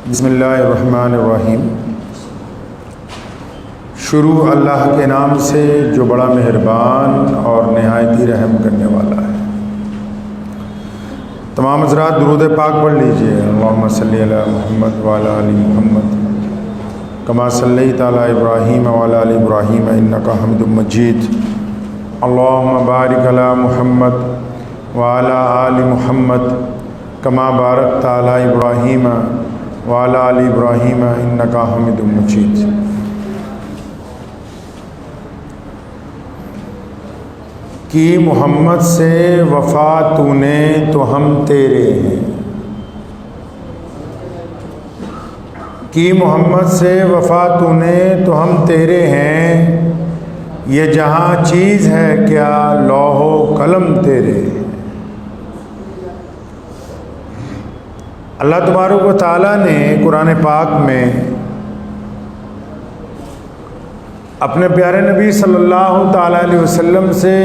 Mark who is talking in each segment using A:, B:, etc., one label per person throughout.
A: بسم اللہ الرحمن الرحیم۔ شروع اللہ کے نام سے جو بڑا مہربان اور نہایت ہی رحم کرنے والا ہے۔ تمام حضرات درود پاک پڑھ لیجئے۔ اللہم صلی علی محمد وعلی آل محمد کما صلیت علی ابراہیم وعلی آل ابراہیم انک حمید مجید۔ اللہم بارک علی محمد وعلی آل محمد کما بارکت علی ابراہیم وعلی آل ابراہیم انک حمید مجید۔ کی محمد سے وفا تو نے تو ہم تیرے ہیں، کی محمد سے وفا تو نے تو ہم تیرے ہیں، یہ جہاں چیز ہے کیا لوح و قلم تیرے ہیں۔ اللہ تبارک و تعالیٰ نے قرآن پاک میں اپنے پیارے نبی صلی اللہ تعالیٰ علیہ وسلم سے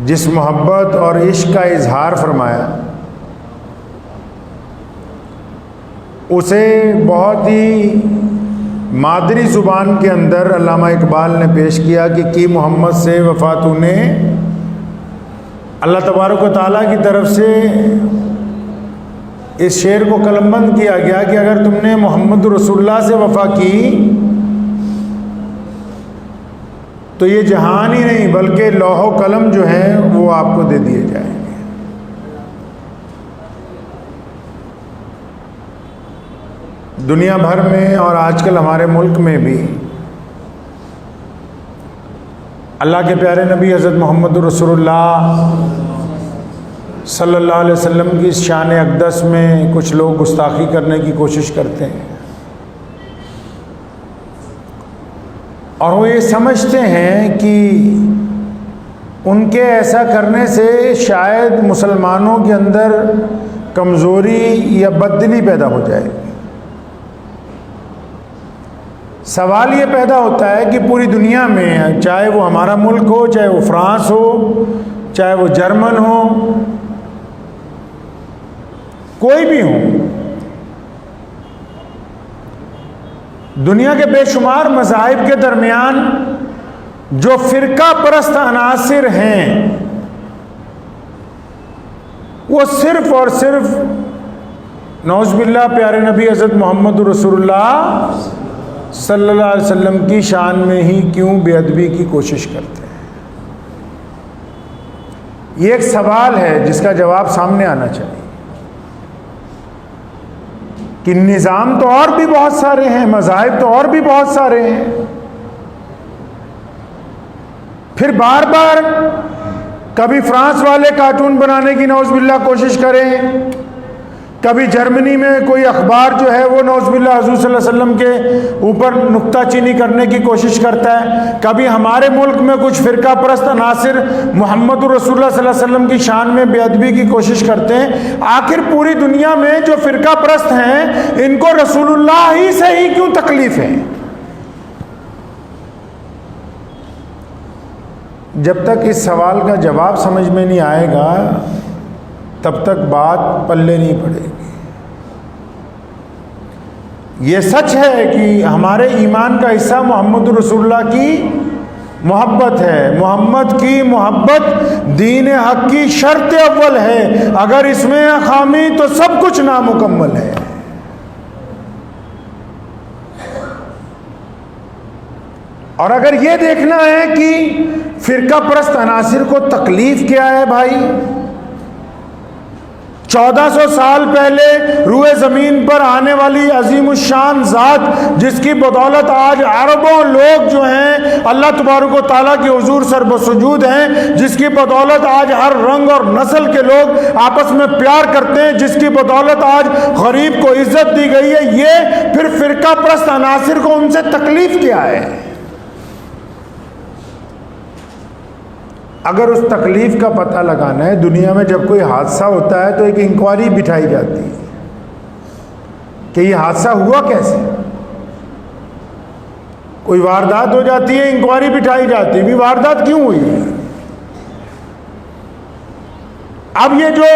A: جس محبت اور عشق کا اظہار فرمایا، اسے بہت ہی مادری زبان کے اندر علامہ اقبال نے پیش کیا کہ کی محمد سے وفا تو نے۔ اللہ تبارک و تعالیٰ کی طرف سے اس شعر کو قلم بند کیا گیا کہ اگر تم نے محمد رسول اللہ سے وفا کی تو یہ جہان ہی نہیں بلکہ لوح و قلم جو ہیں وہ آپ کو دے دیے جائیں گے۔ دنیا بھر میں اور آج کل ہمارے ملک میں بھی اللہ کے پیارے نبی حضرت محمد رسول اللہ صلی اللہ علیہ وسلم کی اس شان اقدس میں کچھ لوگ گستاخی کرنے کی کوشش کرتے ہیں، اور وہ یہ سمجھتے ہیں کہ ان کے ایسا کرنے سے شاید مسلمانوں کے اندر کمزوری یا بددلی پیدا ہو جائے گی۔ سوال یہ پیدا ہوتا ہے کہ پوری دنیا میں، چاہے وہ ہمارا ملک ہو، چاہے وہ فرانس ہو، چاہے وہ جرمن ہو، کوئی بھی ہو، دنیا کے بے شمار مذاہب کے درمیان جو فرقہ پرست عناصر ہیں وہ صرف اور صرف نعوذ باللہ پیارے نبی حضرت محمد رسول اللہ صلی اللہ علیہ وسلم کی شان میں ہی کیوں بے ادبی کی کوشش کرتے ہیں۔ یہ ایک سوال ہے جس کا جواب سامنے آنا چاہیے کہ نظام تو اور بھی بہت سارے ہیں، مذاہب تو اور بھی بہت سارے ہیں، پھر بار بار کبھی فرانس والے کارٹون بنانے کی نعوذ باللہ کوشش کریں، کبھی جرمنی میں کوئی اخبار جو ہے وہ نعوذ باللہ حضور صلی اللہ علیہ وسلم کے اوپر نکتہ چینی کرنے کی کوشش کرتا ہے، کبھی ہمارے ملک میں کچھ فرقہ پرست عناصر محمد رسول اللہ صلی اللہ علیہ وسلم کی شان میں بے ادبی کی کوشش کرتے ہیں۔ آخر پوری دنیا میں جو فرقہ پرست ہیں ان کو رسول اللہ ہی سے ہی کیوں تکلیف ہے؟ جب تک اس سوال کا جواب سمجھ میں نہیں آئے گا تب تک بات پلے نہیں پڑے گی۔ یہ سچ ہے کہ ہمارے ایمان کا حصہ محمد رسول اللہ کی محبت ہے۔ محمد کی محبت دین حق کی شرط اول ہے، اگر اس میں خامی تو سب کچھ نامکمل ہے۔ اور اگر یہ دیکھنا ہے کہ فرقہ پرست عناصر کو تکلیف کیا ہے، بھائی 1400 سال پہلے روئے زمین پر آنے والی عظیم الشان ذات جس کی بدولت آج اربوں لوگ جو ہیں اللہ تبارک و تعالیٰ کے حضور سر بسجود ہیں، جس کی بدولت آج ہر رنگ اور نسل کے لوگ آپس میں پیار کرتے ہیں، جس کی بدولت آج غریب کو عزت دی گئی ہے، یہ پھر فرقہ پرست عناصر کو ان سے تکلیف کیا ہے؟ اگر اس تکلیف کا پتہ لگانا ہے، دنیا میں جب کوئی حادثہ ہوتا ہے تو ایک انکوائری بٹھائی جاتی ہے کہ یہ حادثہ ہوا کیسے، کوئی واردات ہو جاتی ہے، انکوائری بٹھائی جاتی ہے بھی واردات کیوں ہوئی ہے۔ اب یہ جو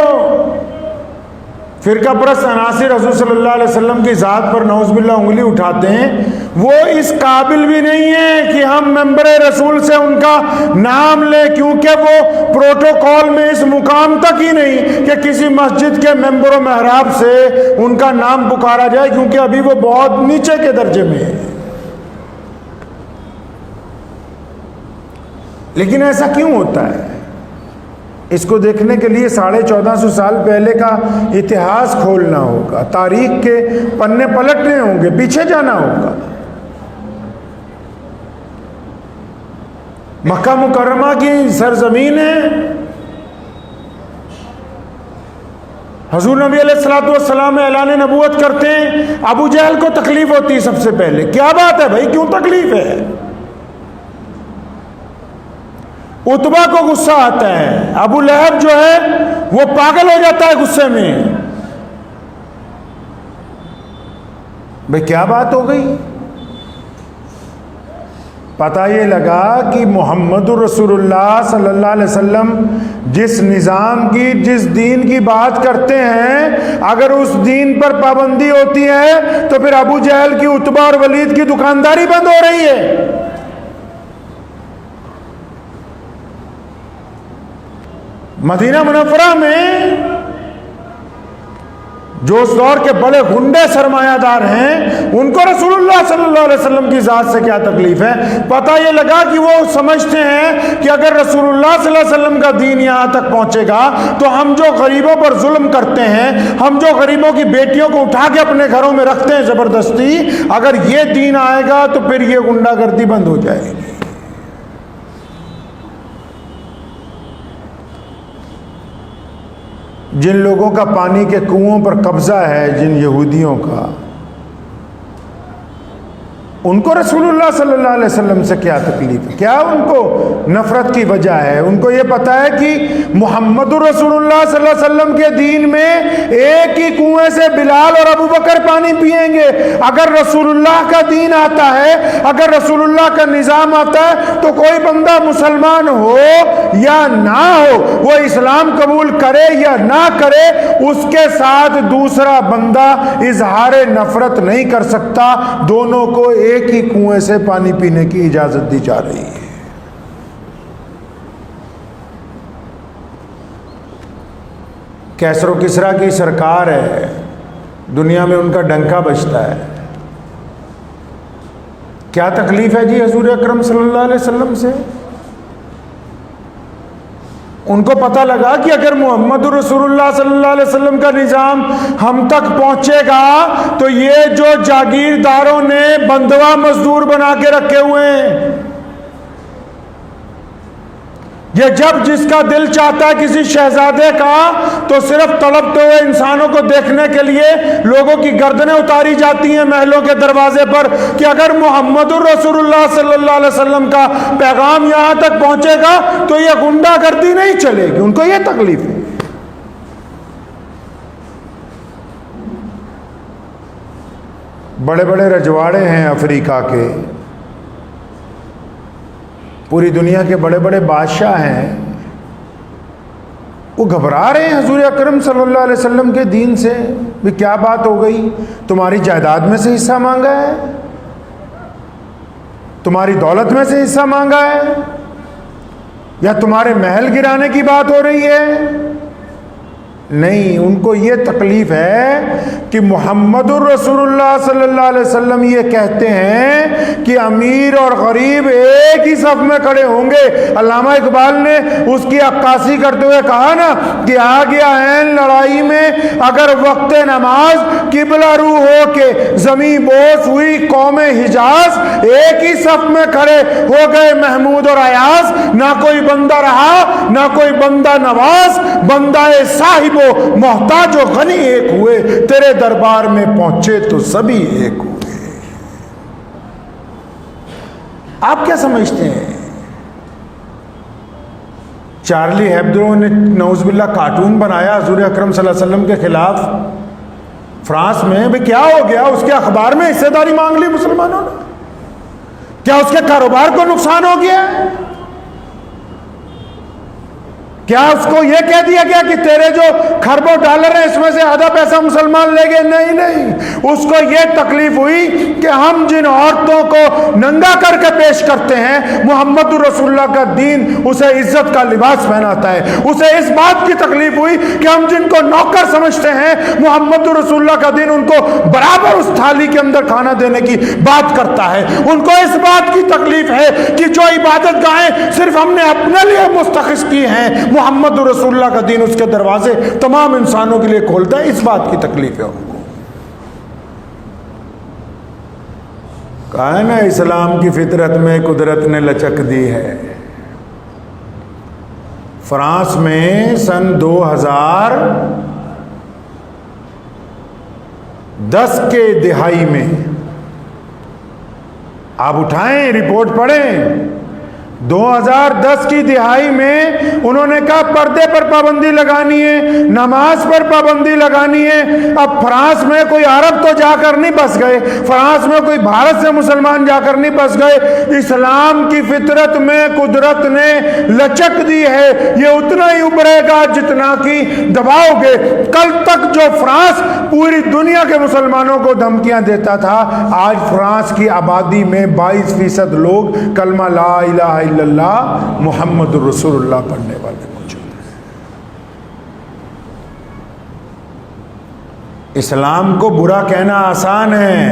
A: فرقہ پرست عناصر حضور صلی اللہ علیہ وسلم کی ذات پر نعوذ باللہ انگلی اٹھاتے ہیں، وہ اس قابل بھی نہیں ہے کہ ہم ممبر رسول سے ان کا نام لیں، کیونکہ وہ پروٹوکول میں اس مقام تک ہی نہیں کہ کسی مسجد کے ممبر و محراب سے ان کا نام پکارا جائے، کیونکہ ابھی وہ بہت نیچے کے درجے میں ہے۔ لیکن ایسا کیوں ہوتا ہے؟ اس کو دیکھنے کے لیے 1450 سال پہلے کا اتہاس کھولنا ہوگا، تاریخ کے پنے پلٹنے ہوں گے، پیچھے جانا ہوگا۔ مکہ مکرمہ کی سرزمین ہے، حضور نبی علیہ الصلوۃ والسلام اعلان نبوت کرتے ہیں، ابو جہل کو تکلیف ہوتی ہے سب سے پہلے، کیا بات ہے بھائی، کیوں تکلیف ہے؟ عتبہ کو غصہ آتا ہے، ابو لہب جو ہے وہ پاگل ہو جاتا ہے غصے میں، بھئی کیا بات ہو گئی؟ پتہ یہ لگا کہ محمد الرسول اللہ صلی اللہ علیہ وسلم جس نظام کی، جس دین کی بات کرتے ہیں، اگر اس دین پر پابندی ہوتی ہے تو پھر ابو جہل کی، عتبہ اور ولید کی دکانداری بند ہو رہی ہے۔ مدینہ منورہ میں جو اس دور کے بڑے غنڈے سرمایہ دار ہیں، ان کو رسول اللہ صلی اللہ علیہ وسلم کی ذات سے کیا تکلیف ہے؟ پتہ یہ لگا کہ وہ سمجھتے ہیں کہ اگر رسول اللہ صلی اللہ علیہ وسلم کا دین یہاں تک پہنچے گا تو ہم جو غریبوں پر ظلم کرتے ہیں، ہم جو غریبوں کی بیٹیوں کو اٹھا کے اپنے گھروں میں رکھتے ہیں زبردستی، اگر یہ دین آئے گا تو پھر یہ غنڈہ گردی بند ہو جائے گی۔ جن لوگوں کا پانی کے کنووں پر قبضہ ہے، جن یہودیوں کا، ان کو رسول اللہ صلی اللہ علیہ وسلم سے کیا تکلیف ہے؟ کیا ان کو نفرت کی وجہ ہے؟ ان کو یہ پتا ہے کہ محمد الرسول اللہ صلی اللہ علیہ وسلم کے دین میں ایک ہی کنویں سے بلال اور ابو بکر پانی پئیں گے۔ اگر رسول اللہ کا دین آتا ہے، اگر رسول اللہ کا نظام آتا ہے، تو کوئی بندہ مسلمان ہو یا نہ ہو، وہ اسلام قبول کرے یا نہ کرے، اس کے ساتھ دوسرا بندہ اظہار نفرت نہیں کر سکتا۔ دونوں کو ایک ہی کنویں سے پانی پینے کی اجازت دی جا رہی ہے۔ کیسر و کسرا کی سرکار ہے، دنیا میں ان کا ڈنکا بجتا ہے، کیا تکلیف ہے جی حضور اکرم صلی اللہ علیہ وسلم سے؟ ان کو پتہ لگا کہ اگر محمد رسول اللہ صلی اللہ علیہ وسلم کا نظام ہم تک پہنچے گا تو یہ جو جاگیرداروں نے بندوا مزدور بنا کے رکھے ہوئے ہیں، یہ جب جس کا دل چاہتا ہے کسی شہزادے کا تو صرف تڑپتے ہوئے انسانوں کو دیکھنے کے لیے لوگوں کی گردنیں اتاری جاتی ہیں محلوں کے دروازے پر کہ اگر محمد الرسول اللہ صلی اللہ علیہ وسلم کا پیغام یہاں تک پہنچے گا تو یہ غنڈہ گردی نہیں چلے گی۔ ان کو یہ تکلیف ہے۔ بڑے بڑے رجواڑے ہیں افریقہ کے، پوری دنیا کے بڑے بڑے بادشاہ ہیں، وہ گھبرا رہے ہیں حضور اکرم صلی اللہ علیہ وسلم کے دین سے۔ بھی کیا بات ہو گئی؟ تمہاری جائیداد میں سے حصہ مانگا ہے، تمہاری دولت میں سے حصہ مانگا ہے، یا تمہارے محل گرانے کی بات ہو رہی ہے؟ نہیں، ان کو یہ تکلیف ہے کہ محمد الرسول اللہ صلی اللہ علیہ وسلم یہ کہتے ہیں کہ امیر اور غریب ایک ہی صف میں کھڑے ہوں گے۔ علامہ اقبال نے اس کی عکاسی کرتے ہوئے کہا نا کہ آ گیا عین لڑائی میں اگر وقت نماز قبلہ رو ہو کے زمین بوس ہوئی قوم حجاز، ایک ہی صف میں کھڑے ہو گئے محمود اور ایاز، نہ کوئی بندہ رہا نہ کوئی بندہ نواز، بندہ صاحب محتاج و غنی ایک ہوئے، تیرے دربار میں پہنچے تو سبھی ایک ہوئے۔ آپ کیا سمجھتے ہیں؟ چارلی ہیبدو نے نعوذ باللہ کارٹون بنایا حضور اکرم صلی اللہ علیہ وسلم کے خلاف فرانس میں، بھی کیا ہو گیا؟ اس کے اخبار میں حصے داری مانگ لی مسلمانوں نے؟ کیا اس کے کاروبار کو نقصان ہو گیا؟ کیا اس کو یہ کہہ دیا گیا کہ تیرے جو کھربوں ڈالر ہیں اس میں سے آدھا پیسہ مسلمان لے گئے؟ نہیں نہیں، اس کو یہ تکلیف ہوئی کہ ہم جن عورتوں کو ننگا کر کے پیش کرتے ہیں، محمد رسول اللہ کا دین اسے عزت کا لباس پہناتا ہے۔ اسے اس بات کی تکلیف ہوئی کہ ہم جن کو نوکر سمجھتے ہیں، محمد رسول اللہ کا دین ان کو برابر اس تھالی کے اندر کھانا دینے کی بات کرتا ہے۔ ان کو اس بات کی تکلیف ہے کہ جو عبادت گاہیں صرف ہم نے اپنے لیے مستخص کی ہیں، محمد رسول اللہ کا دین اس کے دروازے تمام انسانوں کے لیے کھولتا ہے۔ اس بات کی تکلیف ہے ان کو۔ کہا ہے نا اسلام کی فطرت میں قدرت نے لچک دی ہے۔ فرانس میں سن 2010 کے دہائی میں، آپ اٹھائیں رپورٹ پڑھیں، 2010 کی دہائی میں انہوں نے کہا پردے پر پابندی لگانی ہے، نماز پر پابندی لگانی ہے۔ اب فرانس میں کوئی عرب تو جا کر نہیں بس گئے، فرانس میں کوئی بھارت سے مسلمان جا کر نہیں بس گئے، اسلام کی فطرت میں قدرت نے لچک دی ہے، یہ اتنا ہی ابھرے گا جتنا کہ دباؤ گے۔ کل تک جو فرانس پوری دنیا کے مسلمانوں کو دھمکیاں دیتا تھا، آج فرانس کی آبادی میں 22% لوگ کلمہ لا الہ الا اللہ محمد رسول اللہ پڑھنے والے موجود ہیں۔ اسلام کو برا کہنا آسان ہے،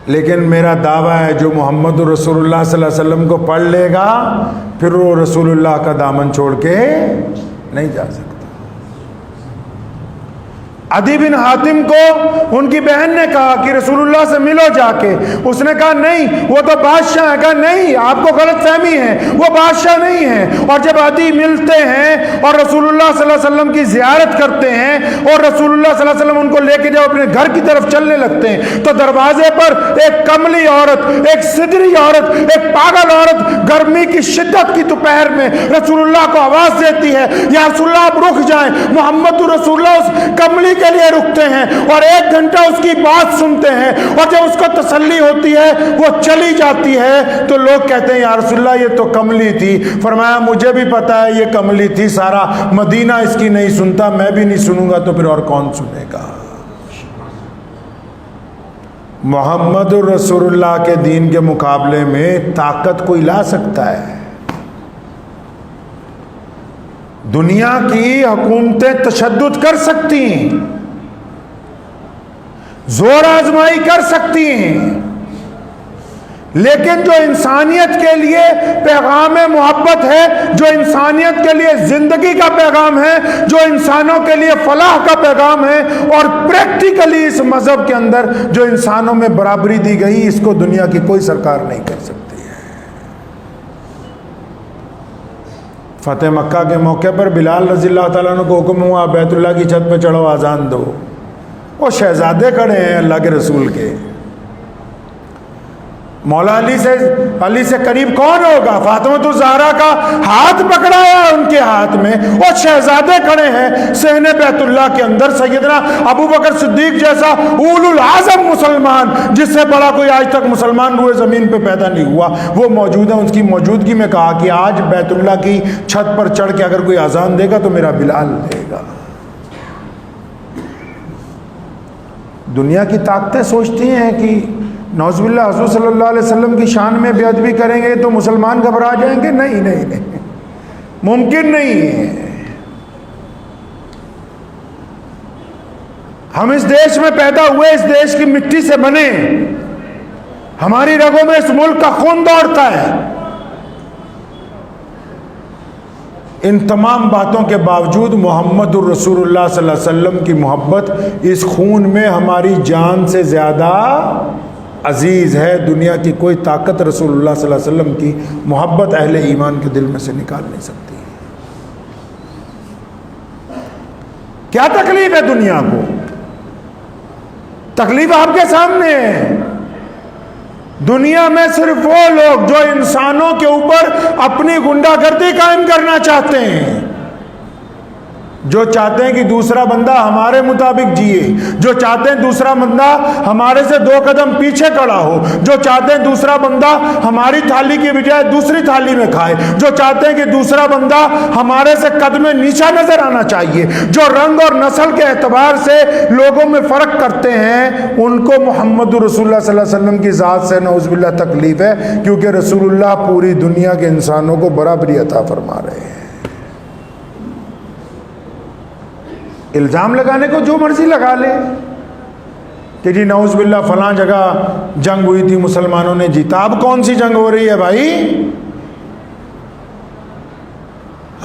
A: لیکن میرا دعویٰ ہے جو محمد رسول اللہ صلی اللہ علیہ وسلم کو پڑھ لے گا پھر وہ رسول اللہ کا دامن چھوڑ کے نہیں جا سکتا۔ عدی بن حاتم کو ان کی بہن نے کہا کہ رسول اللہ سے ملو جا کے، اس نے کہا نہیں وہ تو بادشاہ ہے۔ کہا نہیں، آپ کو غلط فہمی ہے، وہ بادشاہ نہیں ہے۔ اور جب عدی ملتے ہیں اور رسول اللہ صلی اللہ علیہ وسلم کی زیارت کرتے ہیں اور رسول اللہ صلی اللہ علیہ وسلم ان کو لے کے جب اپنے گھر کی طرف چلنے لگتے ہیں تو دروازے پر ایک کملی عورت، ایک سدری عورت، ایک پاگل عورت گرمی کی شدت کی دوپہر میں رسول اللہ کو آواز دیتی ہے، یا رسول اللہ آپ رک جائیں۔ محمد رسول اللہ اس کملی کے لیے رکتے ہیں اور 1 گھنٹہ اس کی بات سنتے ہیں، اور جب اس کو تسلی ہوتی ہے وہ چلی جاتی ہے تو لوگ کہتے ہیں یا رسول اللہ یہ تو کملی تھی۔ فرمایا مجھے بھی پتا ہے یہ کملی تھی، سارا مدینہ اس کی نہیں سنتا، میں بھی نہیں سنوں گا تو پھر اور کون سنے گا۔ محمد رسول اللہ کے دین کے مقابلے میں طاقت کوئی لا سکتا ہے؟ دنیا کی حکومتیں تشدد کر سکتی ہیں، زور آزمائی کر سکتی ہیں، لیکن جو انسانیت کے لیے پیغام محبت ہے، جو انسانیت کے لیے زندگی کا پیغام ہے، جو انسانوں کے لیے فلاح کا پیغام ہے، اور پریکٹیکلی اس مذہب کے اندر جو انسانوں میں برابری دی گئی، اس کو دنیا کی کوئی سرکار نہیں کر سکتی ہے۔ فتح مکہ کے موقع پر بلال رضی اللہ تعالیٰ عنہ کو حکم ہوا بیت اللہ کی چھت پہ چڑھو اذان دو۔ وہ شہزادے کھڑے ہیں اللہ کے رسول کے، مولا علی سے قریب کون ہوگا؟ فاطمہ الزہرا کا ہاتھ پکڑایا ان کے ہاتھ میں، اور شہزادے کھڑے ہیں صحن بیت اللہ کے اندر۔ سیدنا ابو بکر صدیق جیسا اولو العزم مسلمان، جس سے بڑا کوئی آج تک مسلمان روئے زمین پہ پیدا نہیں ہوا، وہ موجود ہے۔ ان کی موجودگی میں کہا کہ آج بیت اللہ کی چھت پر چڑھ کے اگر کوئی اذان دے گا تو میرا بلال دے گا۔ دنیا کی طاقتیں سوچتی ہیں کہ نعوذ باللہ حضور صلی اللہ علیہ وسلم کی شان میں بے ادبی کریں گے تو مسلمان گھبرا جائیں گے۔ نہیں نہیں نہیں، ممکن نہیں ہے۔ ہم اس دیش میں پیدا ہوئے، اس دیش کی مٹی سے بنے، ہماری رگوں میں اس ملک کا خون دوڑتا ہے۔ ان تمام باتوں کے باوجود محمد الرسول اللہ صلی اللہ علیہ وسلم کی محبت اس خون میں ہماری جان سے زیادہ عزیز ہے۔ دنیا کی کوئی طاقت رسول اللہ صلی اللہ علیہ وسلم کی محبت اہل ایمان کے دل میں سے نکال نہیں سکتی۔ کیا تکلیف ہے دنیا کو؟ تکلیف آپ کے سامنے ہے۔ دنیا میں صرف وہ لوگ جو انسانوں کے اوپر اپنی غنڈہ گردی قائم کرنا چاہتے ہیں، جو چاہتے ہیں کہ دوسرا بندہ ہمارے مطابق جیے، جو چاہتے ہیں دوسرا بندہ ہمارے سے 2 قدم پیچھے کھڑا ہو، جو چاہتے ہیں دوسرا بندہ ہماری تھالی کی بجائے دوسری تھالی میں کھائے، جو چاہتے ہیں کہ دوسرا بندہ ہمارے سے قد میں نیچا نظر آنا چاہیے، جو رنگ اور نسل کے اعتبار سے لوگوں میں فرق کرتے ہیں، ان کو محمد رسول اللہ صلی اللہ علیہ وسلم کی ذات سے نعوذ باللہ تکلیف ہے، کیونکہ رسول اللہ پوری دنیا کے انسانوں کو برابری عطا فرما رہے ہیں۔ الزام لگانے کو جو مرضی لگا لے کہ جی نعوذ باللہ فلاں جگہ جنگ ہوئی تھی، مسلمانوں نے جیتا۔ اب کون سی جنگ ہو رہی ہے بھائی؟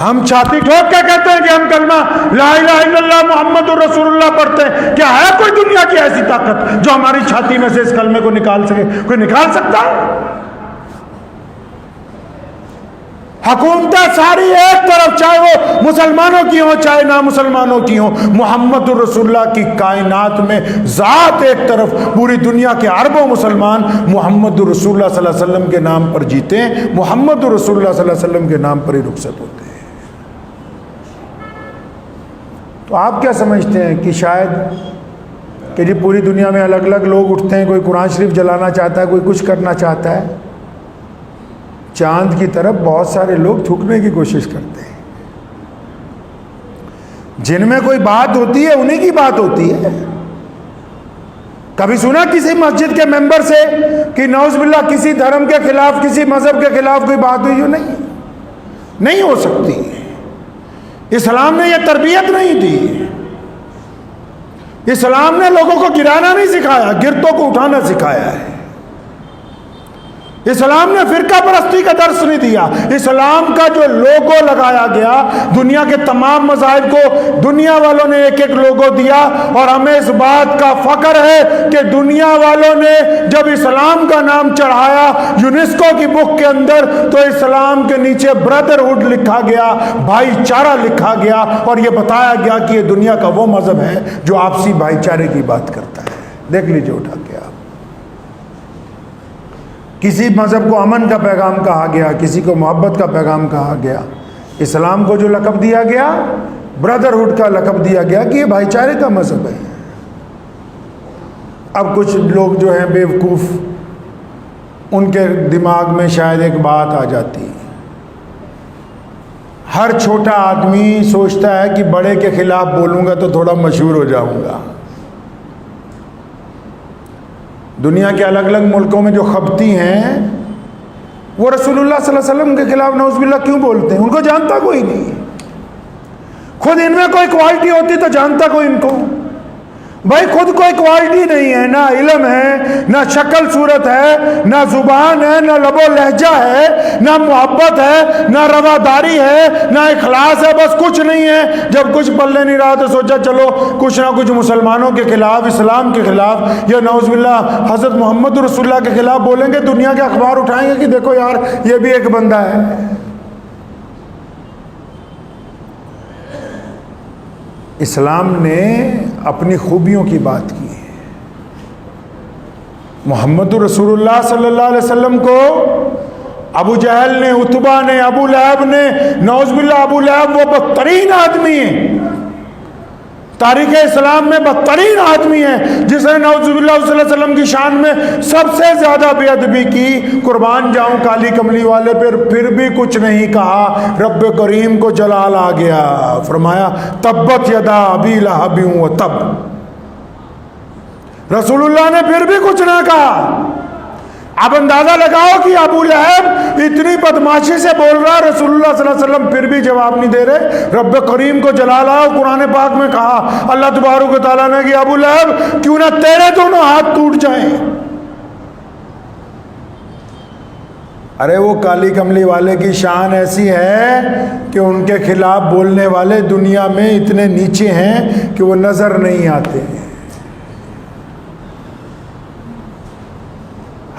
A: ہم چھاتی ٹھوک کے کہتے ہیں کہ ہم کلمہ لا الہ الا اللہ محمد رسول اللہ پڑھتے ہیں، کیا ہے کوئی دنیا کی ایسی طاقت جو ہماری چھاتی میں سے اس کلمے کو نکال سکے؟ کوئی نکال سکتا ہے؟ حکومتیں ساری ایک طرف، چاہے وہ مسلمانوں کی ہوں چاہے نہ مسلمانوں کی ہوں، محمد رسول اللہ کی کائنات میں ذات ایک طرف، پوری دنیا کے اربوں مسلمان محمد رسول اللہ صلی اللہ علیہ وسلم کے نام پر جیتے ہیں، محمد رسول اللہ صلی اللہ علیہ وسلم کے نام پر ہی رخصت ہوتے ہیں۔ تو آپ کیا سمجھتے ہیں کہ شاید کہ جی پوری دنیا میں الگ الگ لوگ اٹھتے ہیں، کوئی قرآن شریف جلانا چاہتا ہے، کوئی کچھ کرنا چاہتا ہے، چاند کی طرف بہت سارے لوگ تھوکنے کی کوشش کرتے ہیں، جن میں کوئی بات ہوتی ہے انہی کی بات ہوتی ہے۔ کبھی سنا کسی مسجد کے ممبر سے کہ نعوذ باللہ کسی دھرم کے خلاف، کسی مذہب کے خلاف کوئی بات ہوئی؟ نہیں ہو سکتی۔ اسلام نے یہ تربیت نہیں دی، اسلام نے لوگوں کو گرانا نہیں سکھایا، گرتوں کو اٹھانا سکھایا ہے۔ اسلام نے فرقہ پرستی کا درس نہیں دیا، اسلام کا جو لوگو لگایا گیا، دنیا کے تمام مذاہب کو دنیا والوں نے ایک ایک لوگو دیا، اور ہمیں اس بات کا فخر ہے کہ دنیا والوں نے جب اسلام کا نام چڑھایا یونیسکو کی بک کے اندر، تو اسلام کے نیچے بردرہڈ لکھا گیا، بھائی چارہ لکھا گیا، اور یہ بتایا گیا کہ یہ دنیا کا وہ مذہب ہے جو آپسی بھائی چارے کی بات کرتا ہے۔ دیکھ لیجئے اٹھا کے آپ، کسی مذہب کو امن کا پیغام کہا گیا، کسی کو محبت کا پیغام کہا گیا، اسلام کو جو لقب دیا گیا بردرہڈ کا لقب دیا گیا کہ یہ بھائی چارے کا مذہب ہے۔ اب کچھ لوگ جو ہیں بیوقوف، ان کے دماغ میں شاید ایک بات آ جاتی، ہر چھوٹا آدمی سوچتا ہے کہ بڑے کے خلاف بولوں گا تو تھوڑا مشہور ہو جاؤں گا۔ دنیا کے الگ الگ ملکوں میں جو خبتی ہیں وہ رسول اللہ صلی اللہ علیہ وسلم کے خلاف نعوذ باللہ کیوں بولتے ہیں؟ ان کو جانتا کوئی نہیں، خود ان میں کوئی کوالٹی ہوتی تو جانتا کوئی ان کو؟ بھائی خود کوئی کوالٹی نہیں ہے، نہ علم ہے، نہ شکل صورت ہے، نہ زبان ہے، نہ لب و لہجہ ہے، نہ محبت ہے، نہ رواداری ہے، نہ اخلاص ہے، بس کچھ نہیں ہے۔ جب کچھ پلے نہیں رہا تو سوچا چلو کچھ نہ کچھ مسلمانوں کے خلاف، اسلام کے خلاف، یا نعوذ باللہ حضرت محمد رسول اللہ کے خلاف بولیں گے، دنیا کے اخبار اٹھائیں گے کہ دیکھو یار یہ بھی ایک بندہ ہے۔ اسلام نے اپنی خوبیوں کی بات کی ہے۔ محمد رسول اللہ صلی اللہ علیہ وسلم کو ابو جہل نے، عتبہ نے، ابو لہب نے، نعوذ باللہ ابو لہب وہ بدترین آدمی ہے، تاریخ اسلام میں بدترین آدمی ہے، جس نے نعوذ باللہ صلی اللہ علیہ وسلم کی شان میں سب سے زیادہ بے ادبی کی۔ قربان جاؤں کالی کملی والے پر، پھر بھی کچھ نہیں کہا۔ رب کریم کو جلال آ گیا، فرمایا تبت یدا ابی لہب وتب۔ رسول اللہ نے پھر بھی کچھ نہ کہا۔ اب اندازہ لگاؤ کہ ابو لہب اتنی بدماشی سے بول رہا، رسول اللہ صلی اللہ علیہ وسلم پھر بھی جواب نہیں دے رہے۔ رب کریم کو جلال آیا، قرآن پاک میں کہا اللہ تبارک و تعالیٰ نے کہ ابو لہب کیوں نہ تیرے دونوں ہاتھ ٹوٹ جائیں۔ ارے وہ کالی کملی والے کی شان ایسی ہے کہ ان کے خلاف بولنے والے دنیا میں اتنے نیچے ہیں کہ وہ نظر نہیں آتے۔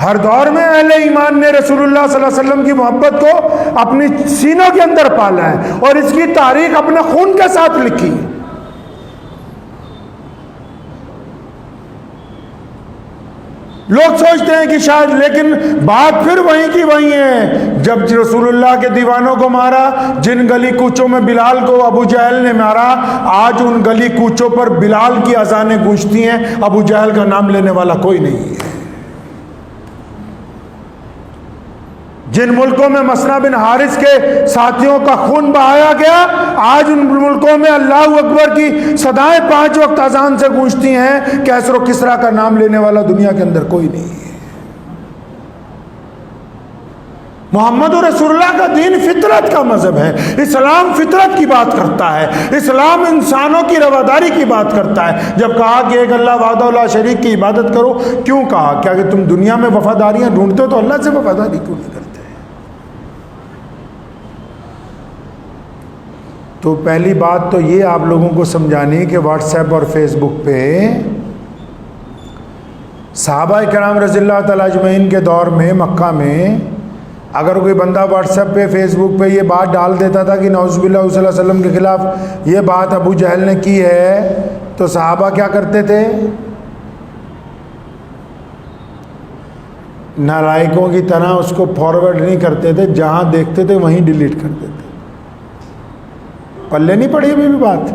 A: ہر دور میں اہل ایمان نے رسول اللہ صلی اللہ علیہ وسلم کی محبت کو اپنی سینوں کے اندر پالا ہے، اور اس کی تاریخ اپنے خون کے ساتھ لکھی۔ لوگ سوچتے ہیں کہ شاید، لیکن بات پھر وہیں کی وہیں ہے. جب رسول اللہ کے دیوانوں کو مارا، جن گلی کوچوں میں بلال کو ابو جہل نے مارا، آج ان گلی کوچوں پر بلال کی اذانیں گونجتی ہیں، ابو جہل کا نام لینے والا کوئی نہیں ہے. جن ملکوں میں مسنا بن حارث کے ساتھیوں کا خون بہایا گیا، آج ان ملکوں میں اللہ اکبر کی صدائیں 5 وقت اذان سے گونجتی ہیں. کیسر و کسریٰ کا نام لینے والا دنیا کے اندر کوئی نہیں ہے. محمد رسول اللہ کا دین فطرت کا مذہب ہے. اسلام فطرت کی بات کرتا ہے. اسلام انسانوں کی رواداری کی بات کرتا ہے. جب کہا کہ ایک اللہ وحدہ لا شریک کی عبادت کرو، کیوں کہا؟ کیا کہ تم دنیا میں وفاداریاں ڈھونڈتے ہو تو اللہ سے وفاداری کیوں نہیں کرتے؟ تو پہلی بات تو یہ آپ لوگوں کو سمجھانی کہ واٹس ایپ اور فیس بک پہ صحابہ کرام رضی اللہ تعالیٰ اجمعین کے دور میں مکہ میں اگر کوئی بندہ واٹس ایپ پہ فیس بک پہ یہ بات ڈال دیتا تھا کہ نعوذ باللہ صلی اللہ علیہ وسلم کے خلاف یہ بات ابو جہل نے کی ہے، تو صحابہ کیا کرتے تھے؟ نالائقوں کی طرح اس کو فارورڈ نہیں کرتے تھے، جہاں دیکھتے تھے وہیں ڈیلیٹ کر دیتے. پلے نہیں پڑی ابھی بھی بات.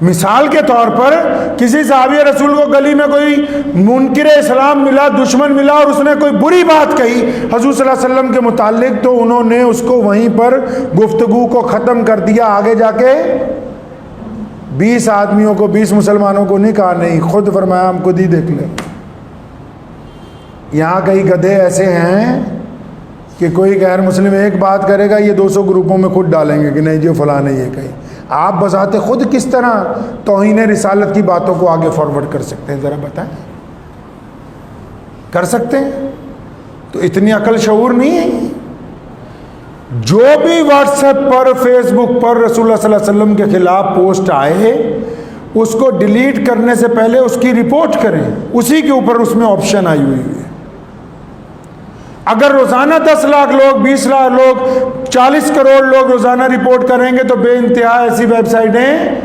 A: مثال کے طور پر کسی صحابی رسول کو گلی میں کوئی منکر اسلام ملا، دشمن ملا، اور اس نے کوئی بری بات کہی حضور صلی اللہ علیہ وسلم کے متعلق، تو انہوں نے اس کو وہیں پر گفتگو کو ختم کر دیا. آگے جا کے 20 آدمیوں کو، 20 مسلمانوں کو نہیں کہا، نہیں، خود فرمایا ہم خود ہی دیکھ لیں. یہاں کئی گدھے ایسے ہیں کہ کوئی غیر مسلم ایک بات کرے گا، یہ 200 گروپوں میں خود ڈالیں گے کہ نہیں جو فلاں نے یہ کہی. آپ بذات خود کس طرح توہین رسالت کی باتوں کو آگے فارورڈ کر سکتے ہیں؟ ذرا بتائیں. کر سکتے ہیں؟ تو اتنی عقل شعور نہیں ہے. جو بھی واٹس ایپ پر، فیس بک پر رسول اللہ صلی اللہ علیہ وسلم کے خلاف پوسٹ آئے، اس کو ڈیلیٹ کرنے سے پہلے اس کی رپورٹ کریں. اسی کے اوپر اس میں آپشن آئی ہوئی ہے. اگر روزانہ 10 لاکھ لوگ، 20 لاکھ لوگ، 40 کروڑ لوگ روزانہ رپورٹ کریں گے تو بے انتہا ایسی ویب سائٹیں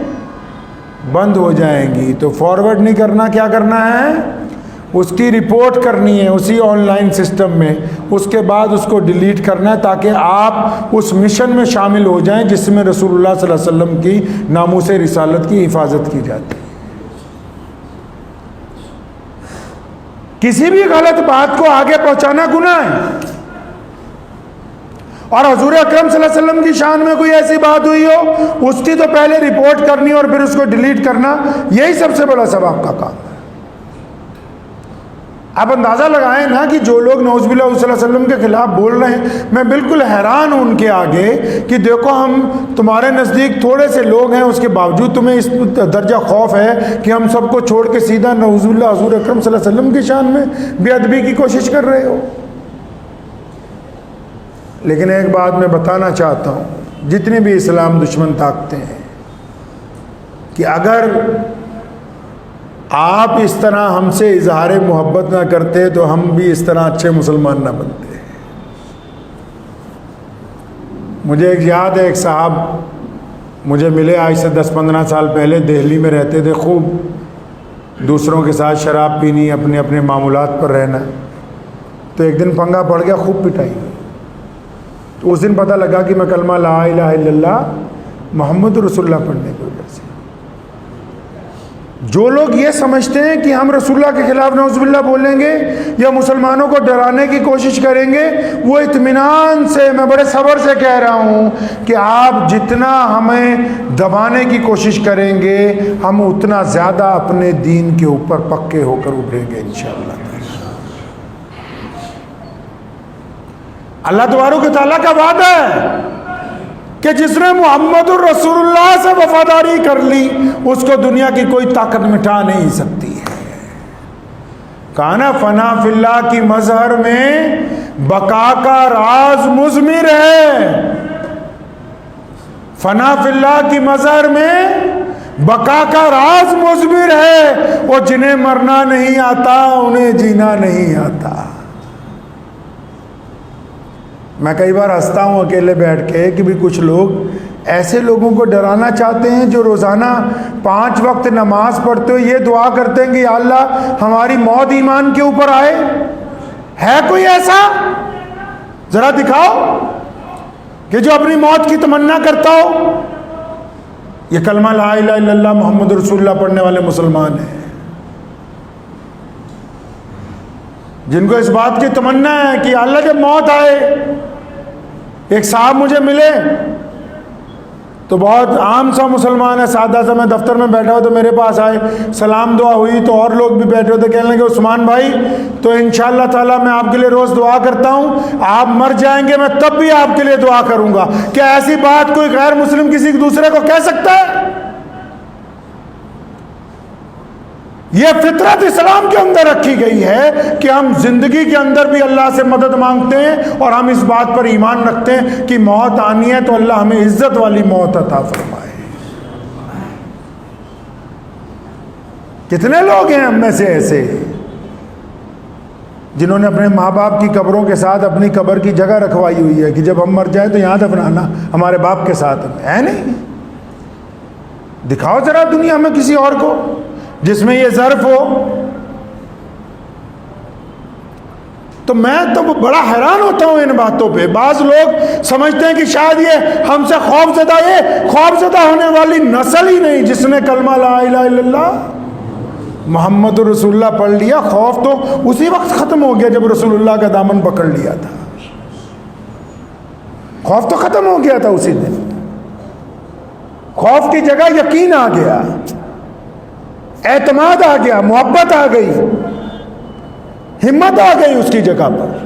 A: بند ہو جائیں گی. تو فارورڈ نہیں کرنا، کیا کرنا ہے؟ اس کی رپورٹ کرنی ہے اسی آن لائن سسٹم میں. اس کے بعد اس کو ڈیلیٹ کرنا ہے تاکہ آپ اس مشن میں شامل ہو جائیں جس میں رسول اللہ صلی اللہ علیہ وسلم کی ناموس رسالت کی حفاظت کی جاتی ہے. کسی بھی غلط بات کو آگے پہنچانا گناہ ہے. اور حضور اکرم صلی اللہ علیہ وسلم کی شان میں کوئی ایسی بات ہوئی ہو، اس کی تو پہلے رپورٹ کرنی اور پھر اس کو ڈیلیٹ کرنا، یہی سب سے بڑا ثواب کا کام ہے. آپ اندازہ لگائیں نا کہ جو لوگ نعوذ باللہ صلی اللہ علیہ وسلم کے خلاف بول رہے ہیں، میں بالکل حیران ہوں ان کے آگے کہ دیکھو ہم تمہارے نزدیک تھوڑے سے لوگ ہیں، اس کے باوجود تمہیں اس درجہ خوف ہے کہ ہم سب کو چھوڑ کے سیدھا نعوذ باللہ حضور اکرم صلی اللہ علیہ وسلم کی شان میں بے ادبی کی کوشش کر رہے ہو. لیکن ایک بات میں بتانا چاہتا ہوں، جتنی بھی اسلام دشمن طاقتیں ہیں، کہ اگر آپ اس طرح ہم سے اظہار محبت نہ کرتے تو ہم بھی اس طرح اچھے مسلمان نہ بنتے. مجھے ایک یاد ہے، ایک صاحب مجھے ملے آج سے 10-15 سال پہلے، دہلی میں رہتے تھے، خوب دوسروں کے ساتھ شراب پینی، اپنے اپنے معمولات پر رہنا. تو ایک دن پنگا پڑ گیا، خوب پٹائی. تو اس دن پتہ لگا کہ میں کلمہ لا الہ الا اللہ محمد رسول اللہ پڑھنے کی وجہ سے. جو لوگ یہ سمجھتے ہیں کہ ہم رسول اللہ کے خلاف نعوذ باللہ بولیں گے یا مسلمانوں کو ڈرانے کی کوشش کریں گے، وہ اطمینان سے، میں بڑے صبر سے کہہ رہا ہوں کہ آپ جتنا ہمیں دبانے کی کوشش کریں گے، ہم اتنا زیادہ اپنے دین کے اوپر پکے ہو کر ابھریں گے انشاءاللہ. اللہ تبارک و تعالیٰ کا وعدہ ہے کہ جس نے محمد الرسول اللہ سے وفاداری کر لی، اس کو دنیا کی کوئی طاقت مٹا نہیں سکتی ہے. کانا فنا فی اللہ کی مظہر میں بقا کا راز مضمر ہے. فنا فی اللہ کی مظہر میں بقا کا راز مضمر ہے. اور جنہیں مرنا نہیں آتا انہیں جینا نہیں آتا. میں کئی بار ہنستا ہوں اکیلے بیٹھ کے کہ بھی کچھ لوگ ایسے لوگوں کو ڈرانا چاہتے ہیں جو روزانہ 5 وقت نماز پڑھتے ہو یہ دعا کرتے ہیں کہ یا اللہ ہماری موت ایمان کے اوپر آئے؟ ہے کوئی ایسا؟ ذرا دکھاؤ کہ جو اپنی موت کی تمنا کرتا ہو۔ یہ کلمہ لا الہ الا اللہ محمد رسول اللہ پڑھنے والے مسلمان ہیں، جن کو اس بات کی تمنا ہے کہ اللہ جب موت آئے، ایک صاحب مجھے ملے تو بہت عام سا مسلمان ہے، سادہ سا، میں دفتر میں بیٹھا ہوں تو میرے پاس آئے، سلام دعا ہوئی تو اور لوگ بھی بیٹھے ہوتے، کہنے لگے عثمان بھائی تو انشاءاللہ تعالیٰ میں آپ کے لیے روز دعا کرتا ہوں، آپ مر جائیں گے میں تب بھی آپ کے لیے دعا کروں گا۔ کیا ایسی بات کوئی غیر مسلم کسی دوسرے کو کہہ سکتا ہے؟ یہ فطرت اسلام کے اندر رکھی گئی ہے کہ ہم زندگی کے اندر بھی اللہ سے مدد مانگتے ہیں اور ہم اس بات پر ایمان رکھتے ہیں کہ موت آنی ہے تو اللہ ہمیں عزت والی موت عطا فرمائے۔ کتنے لوگ ہیں ہم میں سے ایسے جنہوں نے اپنے ماں باپ کی قبروں کے ساتھ اپنی قبر کی جگہ رکھوائی ہوئی ہے کہ جب ہم مر جائیں تو یہاں دفنانا ہمارے باپ کے ساتھ ہے نہیں؟ دکھاؤ ذرا دنیا میں کسی اور کو جس میں یہ ظرف ہو۔ تو میں تو بڑا حیران ہوتا ہوں ان باتوں پہ۔ بعض لوگ سمجھتے ہیں کہ شاید یہ ہم سے خوف زدہ، یہ خوف زدہ ہونے والی نسل ہی نہیں جس نے کلمہ لا الہ الا اللہ محمد رسول اللہ پڑھ لیا۔ خوف تو اسی وقت ختم ہو گیا جب رسول اللہ کا دامن پکڑ لیا تھا، خوف تو ختم ہو گیا تھا اسی دن۔ خوف کی جگہ یقین آ گیا، اعتماد آ گیا، محبت آ گئی، ہمت آ گئی اس کی جگہ پر۔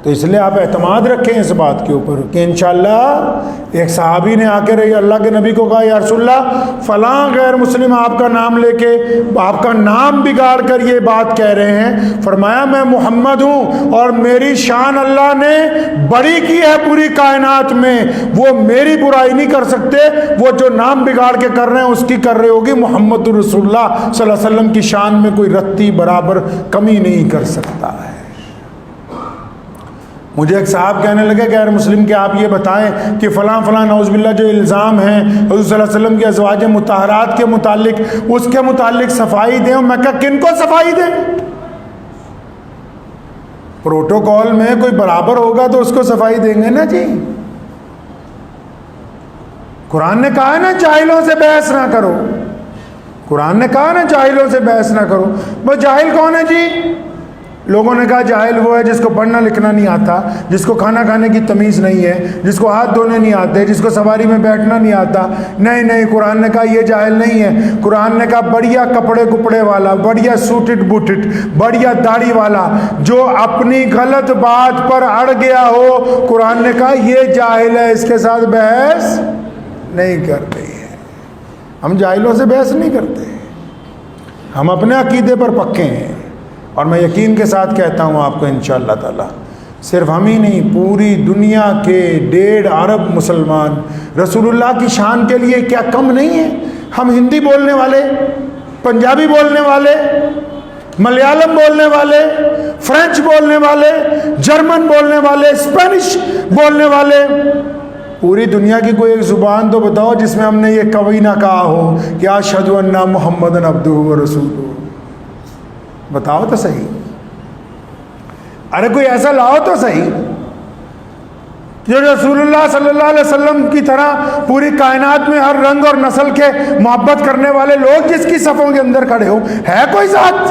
A: تو اس لیے آپ اعتماد رکھیں اس بات کے اوپر کہ انشاءاللہ ایک صحابی نے آ کے اللہ کے نبی کو کہا یا رسول اللہ فلاں غیر مسلم آپ کا نام لے کے آپ کا نام بگاڑ کر یہ بات کہہ رہے ہیں، فرمایا میں محمد ہوں اور میری شان اللہ نے بڑی کی ہے پوری کائنات میں، وہ میری برائی نہیں کر سکتے، وہ جو نام بگاڑ کے کر رہے ہیں اس کی کر رہے ہوگی، محمد رسول اللہ صلی اللہ علیہ وسلم کی شان میں کوئی رتی برابر کمی نہیں کر سکتا ہے۔ مجھے ایک صاحب کہنے لگے غیر مسلم کہ آپ یہ بتائیں کہ فلاں فلاں نعوذ باللہ جو الزام ہیں حضور صلی اللہ علیہ وسلم کی ازواج مطہرات کے متعلق، اس کے متعلق صفائی دیں۔ میں کہا کن کو صفائی دیں؟ پروٹوکول میں کوئی برابر ہوگا تو اس کو صفائی دیں گے نا جی۔ قرآن نے کہا ہے نا جاہلوں سے بحث نہ کرو، قرآن نے کہا نا جاہلوں سے بحث نہ کرو۔ وہ جاہل کون ہے جی؟ لوگوں نے کہا جاہل وہ ہے جس کو پڑھنا لکھنا نہیں آتا، جس کو کھانا کھانے کی تمیز نہیں ہے، جس کو ہاتھ دھونے نہیں آتے، جس کو سواری میں بیٹھنا نہیں آتا۔ نہیں نہیں، قرآن نے کہا یہ جاہل نہیں ہے۔ قرآن نے کہا بڑھیا کپڑے کپڑے والا، بڑھیا سوٹڈ بوٹڈ، بڑھیا داڑھی والا جو اپنی غلط بات پر اڑ گیا ہو، قرآن نے کہا یہ جاہل ہے، اس کے ساتھ بحث نہیں کر رہی ہے۔ ہم جاہلوں سے بحث نہیں کرتے، ہم اپنے عقیدے پر پکے ہیں۔ اور میں یقین کے ساتھ کہتا ہوں آپ کو انشاءاللہ تعالی صرف ہم ہی نہیں، پوری دنیا کے 1.5 ارب مسلمان رسول اللہ کی شان کے لیے کیا کم نہیں ہیں؟ ہم ہندی بولنے والے، پنجابی بولنے والے، ملیالم بولنے والے، فرینچ بولنے والے، جرمن بولنے والے، اسپینش بولنے والے، پوری دنیا کی کوئی ایک زبان تو بتاؤ جس میں ہم نے یہ کبھی نہ کہا ہو کہ اشہد ان محمد عبدہ و رسولہ۔ بتاؤ تو صحیح، ارے کوئی ایسا لاؤ تو صحیح جو رسول اللہ صلی اللہ علیہ وسلم کی طرح پوری کائنات میں ہر رنگ اور نسل کے محبت کرنے والے لوگ جس کی صفوں کے اندر کھڑے ہو۔ ہے کوئی ذات؟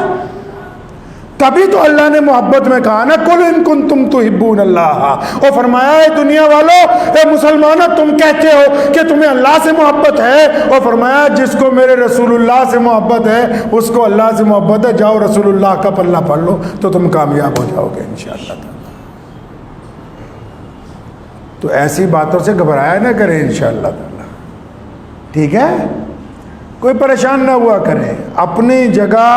A: تبھی تو اللہ نے محبت میں کہا نا قل ان کنتم تحبون اللہ، اور فرمایا اے دنیا والو، اے مسلمانوں تم کہتے ہو کہ تمہیں اللہ سے محبت ہے، اور فرمایا جس کو میرے رسول اللہ سے محبت ہے اس کو اللہ سے محبت ہے، جاؤ رسول اللہ کا پلہ پڑھ لو تو تم کامیاب ہو جاؤ گے انشاءاللہ۔ تو ایسی باتوں سے گھبرایا نہ کریں انشاءاللہ تعالی، ٹھیک ہے؟ کوئی پریشان نہ ہوا کرے، اپنی جگہ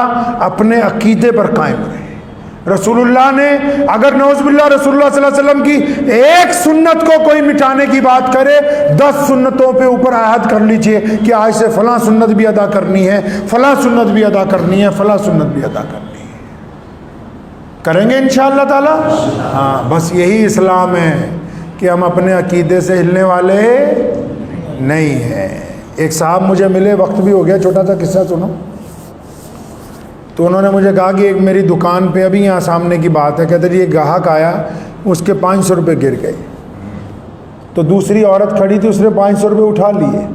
A: اپنے عقیدے پر قائم رہے۔ رسول اللہ نے اگر نعوذ باللہ رسول اللہ صلی اللہ علیہ وسلم کی ایک سنت کو کوئی مٹانے کی بات کرے، 10 سنتوں پہ اوپر عہد کر لیجئے کہ آج سے فلاں سنت بھی ادا کرنی ہے، فلاں سنت بھی ادا کرنی ہے، فلاں سنت بھی ادا کرنی ہے۔ کریں گے انشاءاللہ تعالی؟ ہاں، بس یہی اسلام ہے کہ ہم اپنے عقیدے سے ہلنے والے نہیں ہیں۔ ایک صاحب مجھے ملے، وقت بھی ہو گیا، چھوٹا سا قصہ سنو۔ تو انہوں نے مجھے کہا کہ ایک میری دکان پہ ابھی یہاں سامنے کی بات ہے، کہتے جی ایک گاہک آیا، اس کے 500 روپے گر گئے، تو دوسری عورت کھڑی تھی، اس نے 500 روپے اٹھا لیے،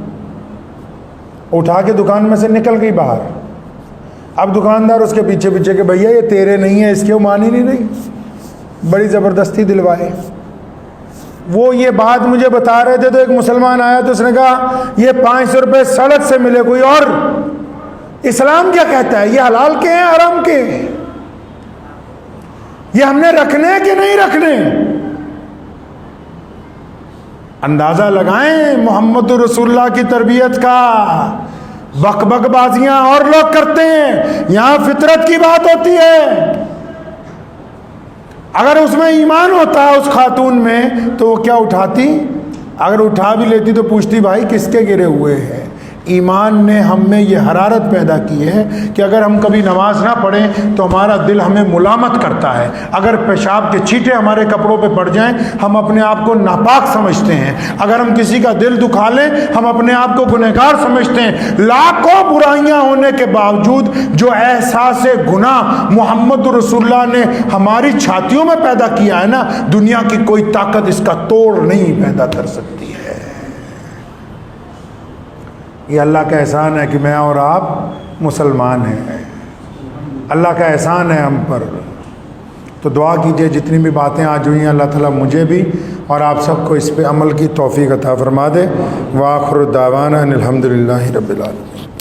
A: اٹھا کے دکان میں سے نکل گئی باہر۔ اب دکاندار اس کے پیچھے پیچھے کہ بھیا یہ تیرے نہیں ہے، اس کے وہ مان ہی نہیں رہی، بڑی زبردستی دلوائے۔ وہ یہ بات مجھے بتا رہے تھے تو ایک مسلمان آیا تو اس نے کہا یہ 500 روپے سڑک سے ملے، کوئی اور اسلام کیا کہتا ہے؟ یہ حلال کے ہیں حرام کے؟ یہ ہم نے رکھنے کہ نہیں رکھنے؟ اندازہ لگائیں محمد رسول اللہ کی تربیت کا۔ بک بک بازیاں اور لوگ کرتے ہیں، یہاں فطرت کی بات ہوتی ہے۔ اگر اس میں ایمان ہوتا ہے اس خاتون میں تو وہ کیا اٹھاتی؟ اگر اٹھا بھی لیتی تو پوچھتی بھائی کس کے گرے ہوئے ہیں؟ ایمان نے ہم میں یہ حرارت پیدا کی ہے کہ اگر ہم کبھی نماز نہ پڑھیں تو ہمارا دل ہمیں ملامت کرتا ہے، اگر پیشاب کے چھینٹے ہمارے کپڑوں پہ پڑ جائیں ہم اپنے آپ کو ناپاک سمجھتے ہیں، اگر ہم کسی کا دل دکھا لیں ہم اپنے آپ کو گنہگار سمجھتے ہیں۔ لاکھوں برائیاں ہونے کے باوجود جو احساس گناہ محمد رسول اللہ نے ہماری چھاتیوں میں پیدا کیا ہے نا، دنیا کی کوئی طاقت اس کا توڑ نہیں پیدا کر سکتی ہے۔ یہ اللہ کا احسان ہے کہ میں اور آپ مسلمان ہیں، اللہ کا احسان ہے ہم پر۔ تو دعا کیجئے جتنی بھی باتیں آج ہوئی ہیں اللہ تعالیٰ مجھے بھی اور آپ سب کو اس پہ عمل کی توفیق عطا فرما دے۔ وآخر دعوانا ان الحمد للہ رب العالمین۔